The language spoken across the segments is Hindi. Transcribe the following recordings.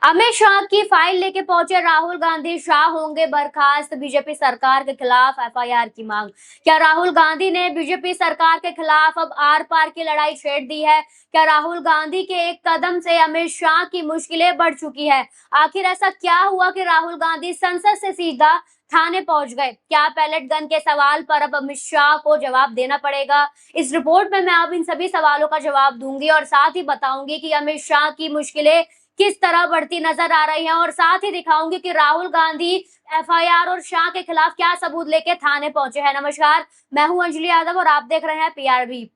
अमित शाह की फाइल लेके पहुंचे राहुल गांधी, शाह होंगे बर्खास्त, बीजेपी सरकार के खिलाफ एफआईआर की मांग। क्या राहुल गांधी ने बीजेपी सरकार के खिलाफ अब आर पार की लड़ाई छेड़ दी है? क्या राहुल गांधी के एक कदम से अमित शाह की मुश्किलें बढ़ चुकी है? आखिर ऐसा क्या हुआ कि राहुल गांधी संसद से सीधा थाने पहुंच गए? क्या पैलेट गन के सवाल पर अब अमित शाह को जवाब देना पड़ेगा? इस रिपोर्ट में मैं अब इन सभी सवालों का जवाब दूंगी और साथ ही बताऊंगी कि अमित शाह की मुश्किलें किस तरह बढ़ती नजर आ रही हैं और साथ ही दिखाऊंगी कि राहुल गांधी एफआईआर और शाह के खिलाफ क्या सबूत लेके थाने पहुंचे हैं। नमस्कार, मैं हूं अंजलि यादव और आप देख रहे हैं पीआरबी।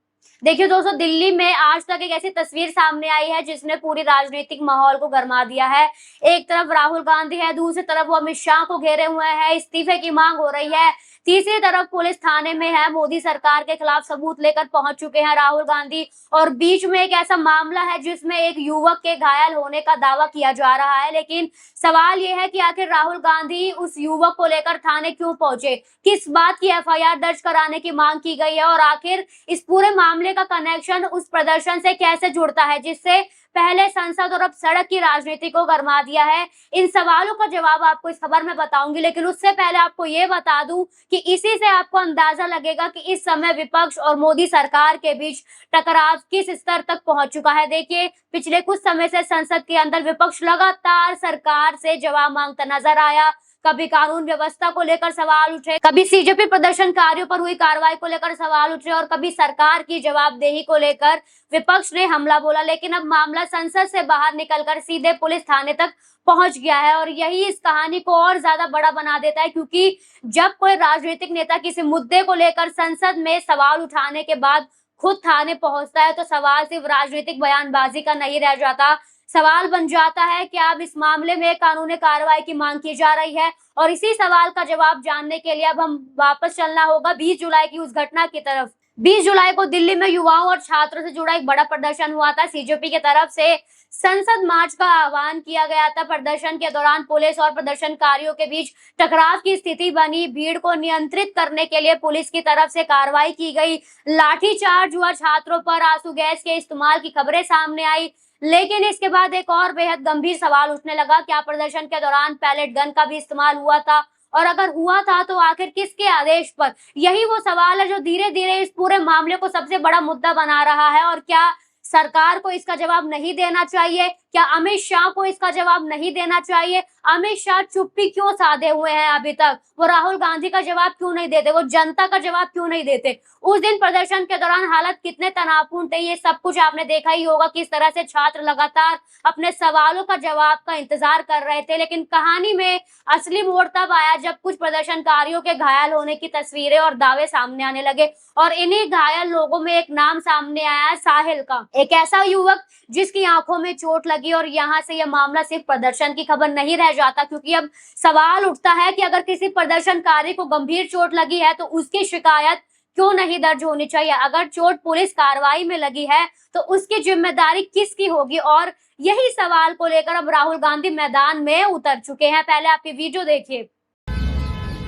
देखिए दोस्तों, दिल्ली में आज तक एक ऐसी तस्वीर सामने आई है जिसने पूरी राजनीतिक माहौल को गरमा दिया है। एक तरफ राहुल गांधी है, दूसरी तरफ वो अमित शाह को घेरे हुए हैं, इस्तीफे की मांग हो रही है। तीसरी तरफ पुलिस थाने में है, मोदी सरकार के खिलाफ सबूत लेकर पहुंच चुके हैं राहुल गांधी। और बीच में एक ऐसा मामला है जिसमें एक युवक के घायल होने का दावा किया जा रहा है। लेकिन सवाल यह है कि आखिर राहुल गांधी उस युवक को लेकर थाने क्यों पहुंचे, किस बात की एफआईआर दर्ज कराने की मांग की गई है और आखिर इस पूरे मामले का कनेक्शन उस प्रदर्शन से कैसे जुड़ता है जिससे पहले संसद और अब सड़क की राजनीति को गरमा दिया है। इन सवालों का जवाब आपको इस खबर में बताऊंगी, लेकिन उससे पहले आपको ये बता दूं कि इसी से आपको अंदाजा लगेगा कि इस समय विपक्ष और मोदी सरकार के बीच टकराव किस स्तर तक पहुंच चुका है। देखिए, पिछले कुछ समय से संसद के अंदर विपक्ष लगातार सरकार से जवाब मांगता नजर आया। कभी कानून व्यवस्था को लेकर सवाल उठे, कभी सीजेपी प्रदर्शनकारियों पर हुई कार्रवाई को लेकर सवाल उठे और कभी सरकार की जवाबदेही को लेकर विपक्ष ने हमला बोला। लेकिन अब मामला संसद से बाहर निकलकर सीधे पुलिस थाने तक पहुंच गया है और यही इस कहानी को और ज्यादा बड़ा बना देता है, क्योंकि जब कोई राजनीतिक नेता किसी मुद्दे को लेकर संसद में सवाल उठाने के बाद खुद थाने पहुंचता है तो सवाल सिर्फ राजनीतिक बयानबाजी का नहीं रह जाता। सवाल बन जाता है कि अब इस मामले में कानूनी कार्रवाई की मांग की जा रही है। और इसी सवाल का जवाब जानने के लिए अब हम वापस चलना होगा 20 जुलाई की उस घटना की तरफ। 20 जुलाई को दिल्ली में युवाओं और छात्रों से जुड़ा एक बड़ा प्रदर्शन हुआ था। सीजेपी की तरफ से संसद मार्च का आह्वान किया गया था। प्रदर्शन के दौरान पुलिस और प्रदर्शनकारियों के बीच टकराव की स्थिति बनी। भीड़ को नियंत्रित करने के लिए पुलिस की तरफ से कार्रवाई की गई। लाठीचार्ज हुआ, छात्रों पर आंसू गैस के इस्तेमाल की खबरें सामने आई। लेकिन इसके बाद एक और बेहद गंभीर सवाल उठने लगा, क्या प्रदर्शन के दौरान पैलेट गन का भी इस्तेमाल हुआ था और अगर हुआ था तो आखिर किसके आदेश पर? यही वो सवाल है जो धीरे धीरे इस पूरे मामले को सबसे बड़ा मुद्दा बना रहा है। और क्या सरकार को इसका जवाब नहीं देना चाहिए? क्या अमित शाह को इसका जवाब नहीं देना चाहिए? अमित शाह चुप्पी क्यों साधे हुए हैं अभी तक? वो राहुल गांधी का जवाब क्यों नहीं देते? वो जनता का जवाब क्यों नहीं देते? उस दिन प्रदर्शन के दौरान हालत कितने तनावपूर्ण थे ये सब कुछ आपने देखा ही होगा। किस तरह से छात्र लगातार अपने सवालों का जवाब का इंतजार कर रहे थे। लेकिन कहानी में असली मोड़ तब आया जब कुछ प्रदर्शनकारियों के घायल होने की तस्वीरें और दावे सामने आने लगे। और इन्हीं घायल लोगों में एक नाम सामने आया, साहिल का, एक ऐसा युवक जिसकी आंखों में चोट लगी। और यहाँ से यह मामला सिर्फ प्रदर्शन की खबर नहीं रह जाता, क्योंकि अब सवाल उठता है कि अगर किसी प्रदर्शनकारी को गंभीर चोट लगी है तो उसकी शिकायत क्यों नहीं दर्ज होनी चाहिए? अगर चोट पुलिस कार्रवाई में लगी है तो उसकी जिम्मेदारी किसकी होगी? और यही सवाल को लेकर अब राहुल गांधी मैदान में उतर चुके हैं। पहले आपकी वीडियो देखिए।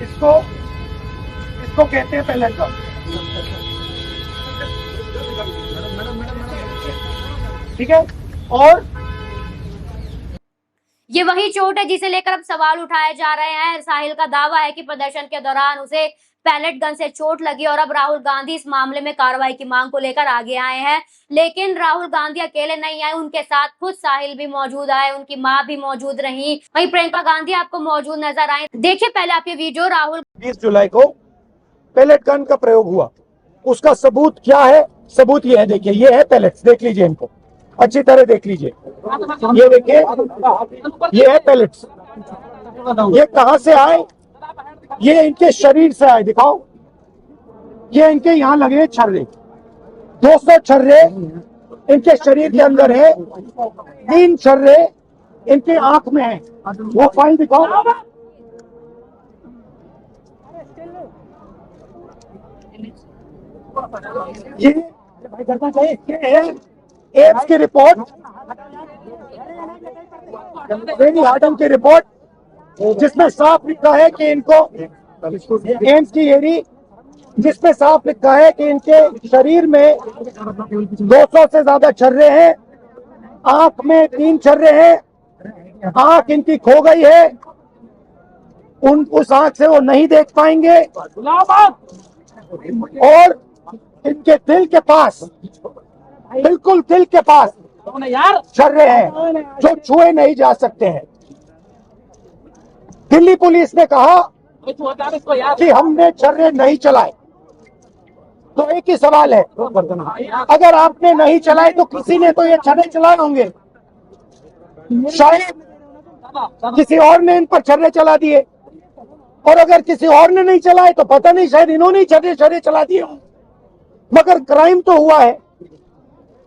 इसको कहते हैं पहले का, ठीक है। और ये वही चोट है जिसे लेकर अब सवाल उठाए जा रहे हैं। साहिल का दावा है कि प्रदर्शन के दौरान उसे पैलेट गन से चोट लगी और अब राहुल गांधी इस मामले में कार्रवाई की मांग को लेकर आगे आए हैं। लेकिन राहुल गांधी अकेले नहीं आए, उनके साथ खुद साहिल भी मौजूद आए, उनकी मां भी मौजूद रही, वहीं प्रियंका गांधी आपको मौजूद नजर आए। देखिए पहले आप ये वीडियो। राहुल 20 जुलाई को पैलेट गन का प्रयोग हुआ, उसका सबूत क्या है? सबूत ये है, देखिए ये है पैलेट्स, देख लीजिए, इनको अच्छी तरह देख लीजिए। ये देखिए, ये है पैलेट्स। ये कहां से आए? ये इनके शरीर से आए, दिखाओ। ये इनके यहाँ लगे छर्रे, 200 छर्रे इनके शरीर के अंदर है, 3 छर्रे इनके आंख में है। वो फाइल दिखाओ। ये भाई करना चाहिए। एम्स की रिपोर्ट, हार्डन की रिपोर्ट, जिसमें साफ लिखा है कि इनको एम्स की एडी, जिसमें साफ लिखा है कि इनके शरीर में 200 से ज्यादा छर्रे हैं, आंख में 3 छर्रे हैं आंख इनकी खो गई है, उस आंख से वो नहीं देख पाएंगे, और इनके दिल के पास, बिल्कुल दिल के पास छर्रे हैं जो छुए नहीं जा सकते हैं। दिल्ली पुलिस ने कहा कि हमने छर्रे नहीं चलाए, तो एक ही सवाल है, अगर आपने नहीं चलाए तो किसी ने तो ये छर्रे चलाए होंगे, शायद किसी और ने इन पर छर्रे चला दिए, और अगर किसी और ने नहीं चलाए तो पता नहीं, शायद इन्होंने ही छर्रे चला दिए हों। मगर क्राइम तो हुआ है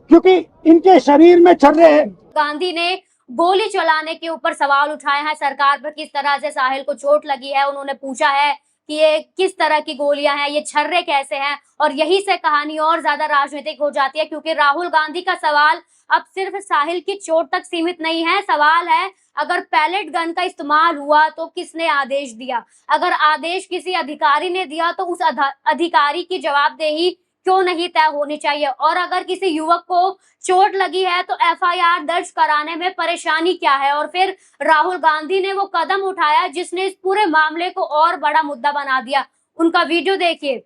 क्योंकि इनके शरीर में छर्रे हैं। गांधी ने गोली चलाने के ऊपर सवाल उठाए हैं सरकार पर, किस तरह से साहिल को चोट लगी है। उन्होंने पूछा है कि ये किस तरह की गोलियां हैं, ये छर्रे कैसे हैं, और यही से कहानी और ज्यादा राजनीतिक हो जाती है, क्योंकि राहुल गांधी का सवाल अब सिर्फ साहिल की चोट तक सीमित नहीं है। सवाल है, अगर पैलेट गन का इस्तेमाल हुआ तो किसने आदेश दिया? अगर आदेश किसी अधिकारी ने दिया तो उस अधिकारी की जवाबदेही क्यों नहीं तय होनी चाहिए? और अगर किसी युवक को चोट लगी है तो एफआईआर दर्ज कराने में परेशानी क्या है? और फिर राहुल गांधी ने वो कदम उठाया जिसने इस पूरे मामले को और बड़ा मुद्दा बना दिया। उनका वीडियो देखिए।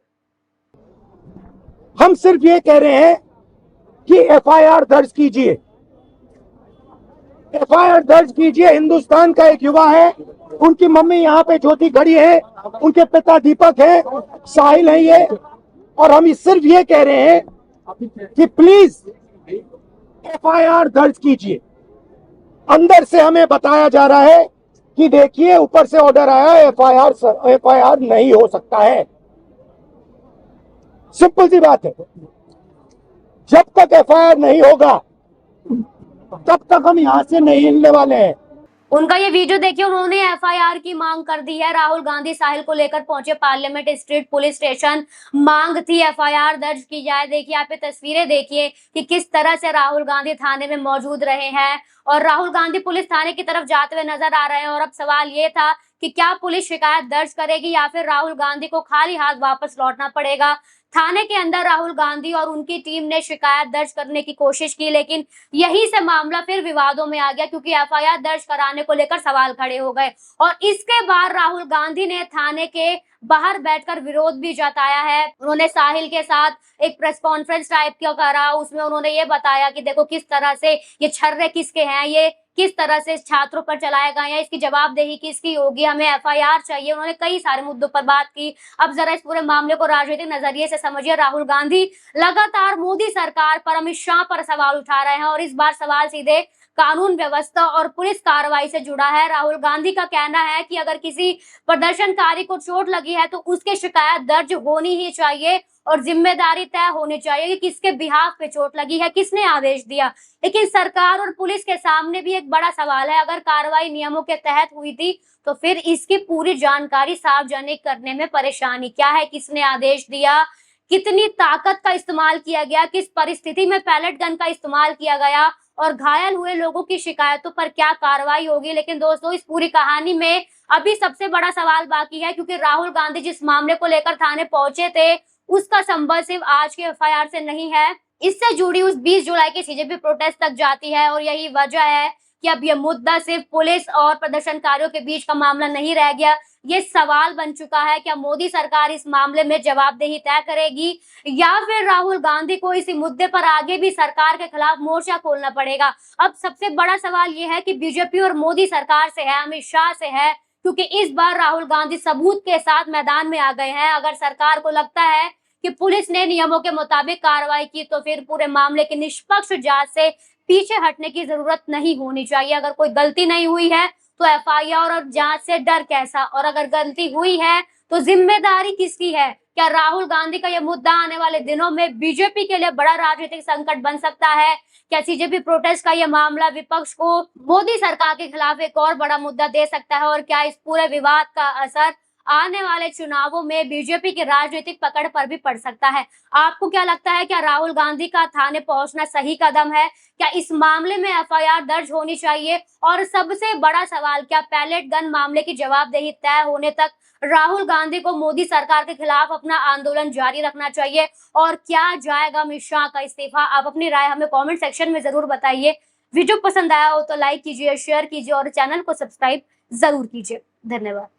हम सिर्फ ये कह रहे हैं कि एफआईआर दर्ज कीजिए, एफआईआर दर्ज कीजिए। हिंदुस्तान का एक युवा है, उनकी मम्मी यहाँ पे ज्योति खड़ी है, उनके पिता दीपक है, साहिल है ये, और हम सिर्फ ये कह रहे हैं कि प्लीज एफआईआर दर्ज कीजिए। अंदर से हमें बताया जा रहा है कि देखिए ऊपर से ऑर्डर आया, एफआईआर नहीं हो सकता है। सिंपल सी बात है, जब तक एफआईआर नहीं होगा तब तक हम यहां से नहीं हिलने वाले हैं। उनका ये वीडियो देखिए, उन्होंने एफआईआर की मांग कर दी है। राहुल गांधी साहिल को लेकर पहुंचे पार्लियामेंट स्ट्रीट पुलिस स्टेशन, मांग थी एफआईआर दर्ज की जाए। देखिए आप ये तस्वीरें देखिए कि किस तरह से राहुल गांधी थाने में मौजूद रहे हैं, और राहुल गांधी पुलिस थाने की तरफ जाते हुए नजर आ रहे हैं। और अब सवाल ये था कि क्या पुलिस शिकायत दर्ज करेगी या फिर राहुल गांधी को खाली हाथ वापस लौटना पड़ेगा। थाने के अंदर राहुल गांधी और उनकी टीम ने शिकायत दर्ज करने की कोशिश की, लेकिन यही से मामला फिर विवादों में आ गया, क्योंकि एफआईआर दर्ज कराने को लेकर सवाल खड़े हो गए। और इसके बाद राहुल गांधी ने थाने के बाहर बैठकर विरोध भी जताया है। उन्होंने साहिल के साथ एक प्रेस कॉन्फ्रेंस टाइप का करा, उसमें उन्होंने ये बताया कि देखो किस तरह से ये छर्रे किसके हैं, ये किस तरह से छात्रों पर चलाए गए हैं, इसकी जवाबदेही किसकी होगी, हमें एफआईआर चाहिए। उन्होंने कई सारे मुद्दों पर बात की। अब जरा इस पूरे मामले को राजनीतिक नजरिए से समझिए। राहुल गांधी लगातार मोदी सरकार पर, अमित शाह पर सवाल उठा रहे हैं, और इस बार सवाल सीधे कानून व्यवस्था और पुलिस कार्रवाई से जुड़ा है। राहुल गांधी का कहना है कि अगर किसी प्रदर्शनकारी को चोट लगी है तो उसकी शिकायत दर्ज होनी ही चाहिए और जिम्मेदारी तय होनी चाहिए कि किसके बिहाफ पे चोट लगी है, किसने आदेश दिया। लेकिन सरकार और पुलिस के सामने भी एक बड़ा सवाल है, अगर कार्रवाई नियमों के तहत हुई थी तो फिर इसकी पूरी जानकारी सार्वजनिक करने में परेशानी क्या है? किसने आदेश दिया, कितनी ताकत का इस्तेमाल किया गया, किस परिस्थिति में पैलेट गन का इस्तेमाल किया गया, और घायल हुए लोगों की शिकायतों पर क्या कार्रवाई होगी। लेकिन दोस्तों, इस पूरी कहानी में अभी सबसे बड़ा सवाल बाकी है, क्योंकि राहुल गांधी जिस मामले को लेकर थाने पहुंचे थे उसका संबंध सिर्फ आज के एफआईआर से नहीं है, इससे जुड़ी उस 20 जुलाई के सीजेपी प्रोटेस्ट तक जाती है। और यही वजह है कि अब यह मुद्दा सिर्फ पुलिस और प्रदर्शनकारियों के बीच का मामला नहीं रह गया, ये सवाल बन चुका है क्या मोदी सरकार इस मामले में जवाबदेही तय करेगी, या फिर राहुल गांधी को इसी मुद्दे पर आगे भी सरकार के खिलाफ मोर्चा खोलना पड़ेगा। अब सबसे बड़ा सवाल यह है कि बीजेपी और मोदी सरकार से है, अमित शाह से है, क्योंकि इस बार राहुल गांधी सबूत के साथ मैदान में आ गए हैं। अगर सरकार को लगता है कि पुलिस ने नियमों के मुताबिक कार्रवाई की तो फिर पूरे मामले की निष्पक्ष जांच से पीछे हटने की जरूरत नहीं होनी चाहिए। अगर कोई गलती नहीं हुई है तो एफआईआर और जांच से डर कैसा, और अगर गलती हुई है तो जिम्मेदारी किसकी है? क्या राहुल गांधी का यह मुद्दा आने वाले दिनों में बीजेपी के लिए बड़ा राजनीतिक संकट बन सकता है? क्या सीजेपी प्रोटेस्ट का यह मामला विपक्ष को मोदी सरकार के खिलाफ एक और बड़ा मुद्दा दे सकता है? और क्या इस पूरे विवाद का असर आने वाले चुनावों में बीजेपी की राजनीतिक पकड़ पर भी पड़ सकता है? आपको क्या लगता है, क्या राहुल गांधी का थाने पहुंचना सही कदम है? क्या इस मामले में एफआईआर दर्ज होनी चाहिए? और सबसे बड़ा सवाल, क्या पैलेट गन मामले की जवाबदेही तय होने तक राहुल गांधी को मोदी सरकार के खिलाफ अपना आंदोलन जारी रखना चाहिए? और क्या जाएगा अमित शाह का इस्तीफा? आप अपनी राय हमें कमेंट सेक्शन में जरूर बताइए। वीडियो पसंद आया हो तो लाइक कीजिए, शेयर कीजिए और चैनल को सब्सक्राइब जरूर कीजिए। धन्यवाद।